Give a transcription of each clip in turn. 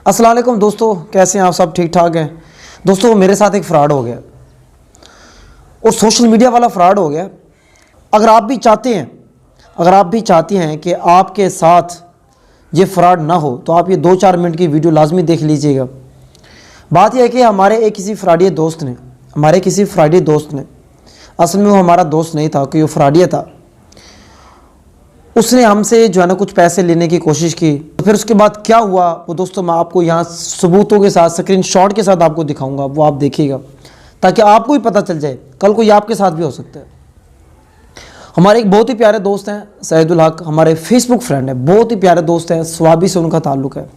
अस्सलाम वालेकुम दोस्तों, कैसे हैं आप? सब ठीक ठाक हैं दोस्तों। मेरे साथ एक फ़्रॉड हो गया और सोशल मीडिया वाला फ़्रॉड हो गया। अगर आप भी चाहते हैं कि आपके साथ ये फ़्रॉड ना हो तो आप ये 2-4 मिनट की वीडियो लाजमी देख लीजिएगा। बात यह है कि हमारे किसी फ़्रॉडिया दोस्त ने असल में वो हमारा दोस्त नहीं था, कि वो फ़्रॉडिया था। उसने हमसे जो है ना कुछ पैसे लेने की कोशिश की। तो फिर उसके बाद क्या हुआ वो दोस्तों मैं आपको यहाँ सबूतों के साथ, स्क्रीनशॉट के साथ आपको दिखाऊंगा, वो आप देखिएगा ताकि आपको ही पता चल जाए, कल को ये आपके साथ भी हो सकता है। हमारे एक बहुत ही प्यारे दोस्त हैं सईदुल हक, हमारे फेसबुक फ्रेंड हैं, बहुत ही प्यारे दोस्त हैं। स्वाबी से उनका ताल्लुक़ है।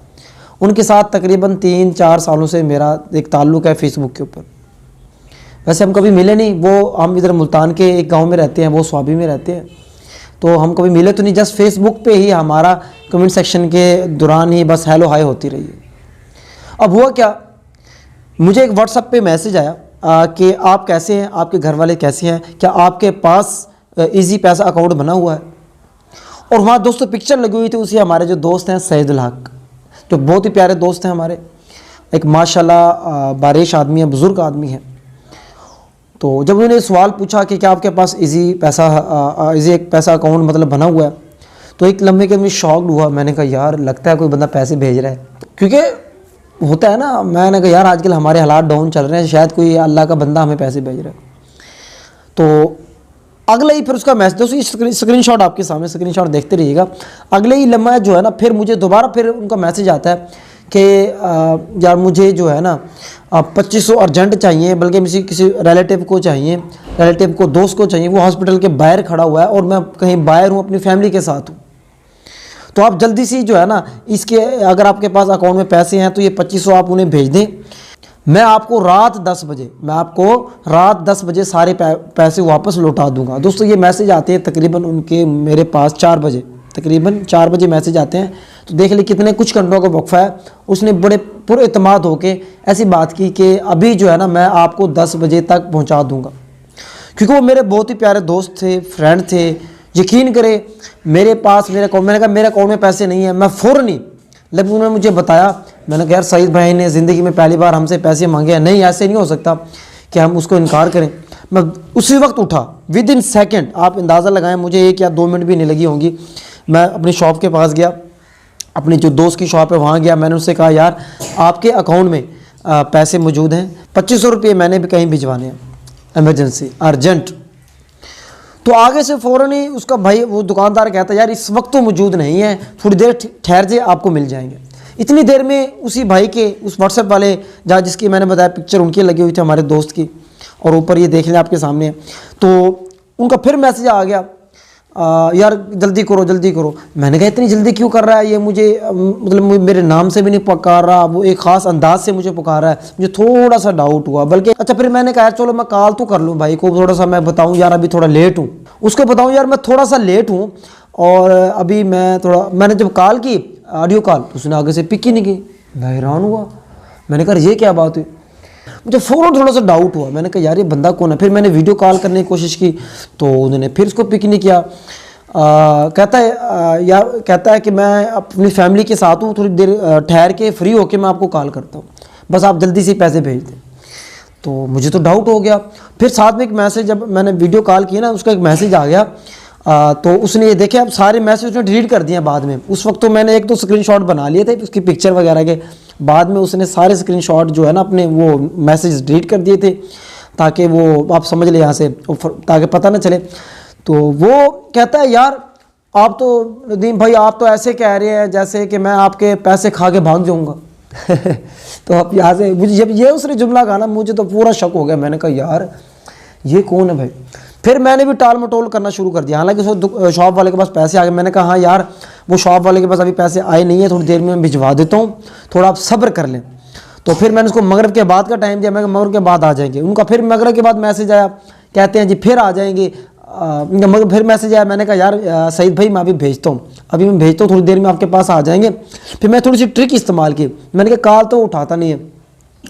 उनके साथ तकरीबन 3-4 सालों से मेरा एक ताल्लुक़ है फेसबुक के ऊपर। वैसे हम कभी मिले नहीं, हम इधर मुल्तान के एक गाँव में रहते हैं, वो स्वाबी में रहते हैं, तो हम कभी मिले तो नहीं। जस्ट फेसबुक पे ही हमारा कमेंट सेक्शन के दौरान ही बस हेलो हाय होती रही है। अब हुआ क्या, मुझे एक व्हाट्सएप पे मैसेज आया कि आप कैसे हैं, आपके घर वाले कैसे हैं, क्या आपके पास इजी पैसा अकाउंट बना हुआ है। और वहाँ दोस्तों पिक्चर लगी हुई थी उसी हमारे जो दोस्त हैं सईदुल हक, जो बहुत ही प्यारे दोस्त हैं हमारे, एक माशाल्लाह बारिश आदमी है, बुज़ुर्ग आदमी है। तो जब उन्होंने सवाल पूछा कि क्या आपके पास इजी एक पैसा अकाउंट मतलब बना हुआ है, तो एक लम्हे के मैं शॉक्ड हुआ। मैंने कहा यार लगता है कोई बंदा पैसे भेज रहा है, क्योंकि होता है ना। मैंने कहा यार आजकल हमारे हालात डाउन चल रहे हैं, शायद कोई अल्लाह का बंदा हमें पैसे भेज रहा है। तो अगले ही फिर उसका मैसेज, दोस्तों स्क्रीनशॉट आपके सामने, स्क्रीनशॉट देखते रहिएगा। अगले ही लम्हा जो है ना, फिर मुझे दोबारा फिर उनका मैसेज आता है कि यार मुझे जो है ना 2500 अर्जेंट चाहिए, बल्कि किसी रिलेटिव को चाहिए, रिलेटिव को, दोस्त को चाहिए। वो हॉस्पिटल के बाहर खड़ा हुआ है और मैं कहीं बाहर हूँ, अपनी फैमिली के साथ हूँ। तो आप जल्दी से जो है ना इसके, अगर आपके पास अकाउंट में पैसे हैं तो ये 2500 आप उन्हें भेज दें। मैं आपको रात 10 बजे सारे पैसे वापस लौटा दूंगा। दोस्तों ये मैसेज आते हैं तकरीबन उनके मेरे पास 4 बजे, तकरीबन 4 बजे मैसेज आते हैं। तो देख ले कितने कुछ घंटों का वक्फा है। उसने बड़े पूरे इत्मीनान होके ऐसी बात की कि अभी जो है ना मैं आपको 10 बजे तक पहुंचा दूंगा, क्योंकि वो मेरे बहुत ही प्यारे दोस्त थे, फ्रेंड थे। यकीन करें मैंने कहा मेरे अकाउंट में पैसे नहीं है। मैं फ़ौरन ही, जब उन्होंने मुझे बताया, मैंने कहा यार सईद भाई ने ज़िंदगी में पहली बार हमसे पैसे मांगे हैं, नहीं ऐसे नहीं हो सकता कि हम उसको इनकार करें। मैं उसी वक्त उठा, विद इन सेकेंड, आप अंदाज़ा लगाएं, मुझे 1 या 2 मिनट भी नहीं लगी होंगी। मैं अपनी शॉप के पास गया, अपनी जो दोस्त की शॉप है वहाँ गया। मैंने उससे कहा यार आपके अकाउंट में पैसे मौजूद हैं, 2500 रुपये मैंने भी कहीं भिजवाने हैं, एमरजेंसी अर्जेंट। तो आगे से फ़ौरन ही उसका भाई, वो दुकानदार कहता है यार इस वक्त तो मौजूद नहीं है, थोड़ी देर ठहर जाए आपको मिल जाएंगे। इतनी देर में उसी भाई के उस व्हाट्सएप वाले जहाँ जिसकी मैंने बताया पिक्चर उनकी लगी हुई थी, हमारे दोस्त की, और ऊपर ये देख लें आपके सामने। तो उनका फिर मैसेज आ गया यार जल्दी करो। मैंने कहा इतनी जल्दी क्यों कर रहा है ये, मुझे मतलब मेरे नाम से भी नहीं पुकार रहा, वो एक ख़ास अंदाज से मुझे पुकार रहा है। मुझे थोड़ा सा डाउट हुआ, बल्कि अच्छा फिर मैंने कहा चलो मैं कॉल तो कर लूँ भाई को, थोड़ा सा मैं बताऊँ यार अभी थोड़ा लेट हूँ, उसको बताऊँ यार मैं थोड़ा सा लेट हूँ और अभी मैंने जब कॉल की ऑडियो कॉल, तो उसने आगे से पिक ही नहीं की। मैं हैरान हुआ, मैंने कहा ये क्या बात हुई। मुझे फ़ौरन थोड़ा सा डाउट हुआ, मैंने कहा यार ये बंदा कौन है। फिर मैंने वीडियो कॉल करने की कोशिश की तो उन्होंने फिर उसको पिक नहीं किया। कहता है कि मैं अपनी फैमिली के साथ हूँ, थोड़ी देर ठहर के फ्री होके मैं आपको कॉल करता हूँ, बस आप जल्दी से पैसे भेज दें। तो मुझे तो डाउट हो गया। फिर साथ में एक मैसेज, जब मैंने वीडियो कॉल की ना, उसका एक मैसेज आ गया। तो उसने ये देखे, अब सारे मैसेज उसने डिलीट कर दिए बाद में। उस वक्त तो मैंने 1-2 स्क्रीनशॉट बना लिए थे उसकी पिक्चर वगैरह के, बाद में उसने सारे स्क्रीनशॉट जो है ना अपने वो मैसेज डिलीट कर दिए थे, ताकि वो आप समझ ले यहाँ से, ताकि पता ना चले। तो वो कहता है यार आप तो नदीम भाई आप तो ऐसे कह रहे हैं जैसे कि मैं आपके पैसे खा के भाग जाऊँगा। तो अब यहाँ से मुझे जब ये उसने जुमला कहा ना, मुझे तो पूरा शक हो गया। मैंने कहा यार ये कौन है भाई। फिर मैंने भी टाल मटोल करना शुरू कर दिया, हालांकि उस शॉप वाले के पास पैसे आ गए। मैंने कहा हाँ यार वो शॉप वाले के पास अभी पैसे आए नहीं है, थोड़ी देर में मैं भिजवा देता हूँ, थोड़ा आप सब्र कर लें। तो फिर मैंने उसको मगरिब के बाद का टाइम दिया, मैं मगरिब के बाद आ जाएंगे। उनका फिर मगरिब के बाद मैसेज आया, कहते हैं जी फिर आ जाएंगे। मगर फिर मैसेज आया, मैंने कहा यार सईद भाई मैं अभी भेजता हूँ, थोड़ी देर में आपके पास आ जाएंगे। फिर मैं थोड़ी सी ट्रिक इस्तेमाल की, मैंने कहा कॉल तो उठाता नहीं है,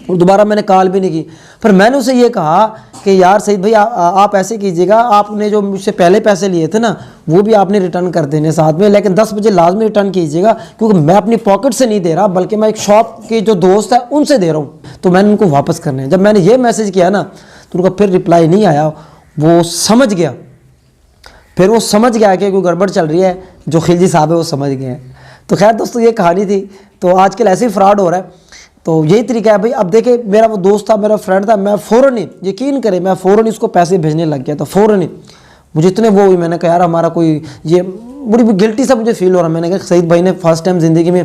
اور دوبارہ میں نے کال بھی نہیں کی. پھر میں نے اسے یہ کہا کہ یار سعید بھائی آپ ایسے کیجیے گا, آپ نے جو مجھ سے پہلے پیسے لیے تھے نا وہ بھی آپ نے ریٹرن کر دینے ساتھ میں, لیکن 10 بجے لازمی ریٹرن کیجیے گا, کیونکہ میں اپنی پاکٹ سے نہیں دے رہا بلکہ میں ایک شاپ کے جو دوست ہے ان سے دے رہا ہوں, تو میں نے ان کو واپس کرنے ہیں. جب میں نے یہ میسیج کیا نا تو ان کا پھر رپلائی نہیں آیا. وہ سمجھ گیا, پھر وہ سمجھ گیا کہ کوئی گڑبڑ چل رہی ہے, جو خلجی صاحب ہے وہ سمجھ گئے ہیں. تو خیر دوستو یہ کہانی تھی. تو آج کل ایسے ہی فراڈ ہو رہا ہے. تو یہی طریقہ ہے بھائی. اب دیکھیں میرا وہ دوست تھا, میرا فرینڈ تھا, میں فوراً ہی یقین کریں میں فوراً اس کو پیسے بھیجنے لگ گیا تھا. فوراً ہی مجھے اتنے وہ ہوئی, میں نے کہا یار ہمارا کوئی یہ بڑی گلٹی سا مجھے فیل ہو رہا. میں نے کہا سعید بھائی نے فرسٹ ٹائم زندگی میں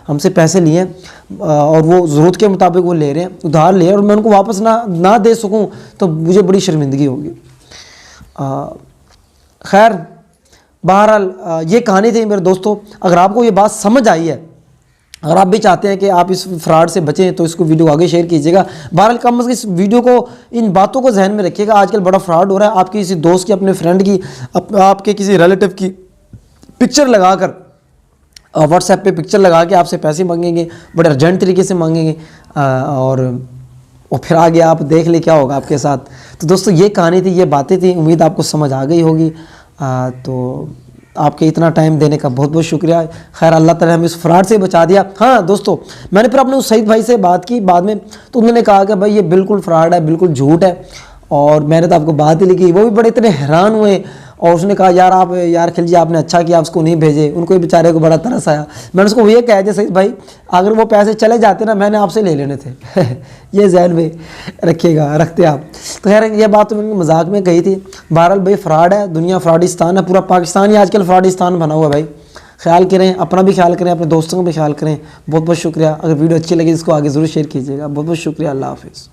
ہم سے پیسے لیے ہیں اور وہ ضرورت کے مطابق وہ لے رہے ہیں, ادھار لے, اور میں ان کو واپس نہ دے سکوں تو مجھے بڑی شرمندگی ہوگی. خیر بہرحال یہ کہانی تھی میرے دوستوں. اگر آپ کو یہ بات سمجھ آئی ہے, اگر آپ بھی چاہتے ہیں کہ آپ اس فراڈ سے بچیں تو اس کو ویڈیو آگے شیئر کیجیے گا. بہرحال کم از کم اس ویڈیو کو ان باتوں کو ذہن میں رکھیے گا. آج کل بڑا فراڈ ہو رہا ہے. آپ کی کسی دوست کی, اپنے فرینڈ کی, آپ کے کسی ریلیٹیو کی پکچر لگا کر واٹس ایپ پہ پکچر لگا کے آپ سے پیسے مانگیں گے, بڑے ارجنٹ طریقے سے مانگیں گے, اور پھر آگے آپ دیکھ لیں کیا ہوگا آپ کے ساتھ. تو دوستو یہ کہانی تھی, یہ باتیں تھیں, امید آپ کو سمجھ آ گئی ہوگی. تو آپ کے اتنا ٹائم دینے کا بہت بہت شکریہ. خیر اللہ تعالیٰ ہمیں اس فراڈ سے بچا دیا. ہاں دوستو میں نے پھر اپنے اس سعید بھائی سے بات کی بعد میں, تو انہوں نے کہا کہ بھائی یہ بالکل فراڈ ہے, بالکل جھوٹ ہے, اور میں نے تو آپ کو بات ہی لکھی. وہ بھی بڑے اتنے حیران ہوئے, اور اس نے کہا یار خلجی آپ نے اچھا کیا اس کو نہیں بھیجے. ان کو بیچارے کو بڑا ترس آیا. میں نے اس کو یہ کہا کہ سعید بھائی اگر وہ پیسے چلے جاتے نا میں نے آپ سے لے لینے تھے. یہ ذہن میں رکھتے آپ. تو خیر یہ بات تو میں نے مذاق میں کہی تھی. بہرحال بھائی فراڈ ہے, دنیا فراڈستان ہے, پورا پاکستان ہی آج کل فراڈستان بنا ہوا ہے بھائی. خیال کریں, اپنا بھی خیال کریں, اپنے دوستوں کا بھی خیال کریں. بہت بہت شکریہ. اگر ویڈیو اچھی لگی اس کو آگے ضرور شیئر کیجیے گا. بہت بہت شکریہ. اللہ حافظ.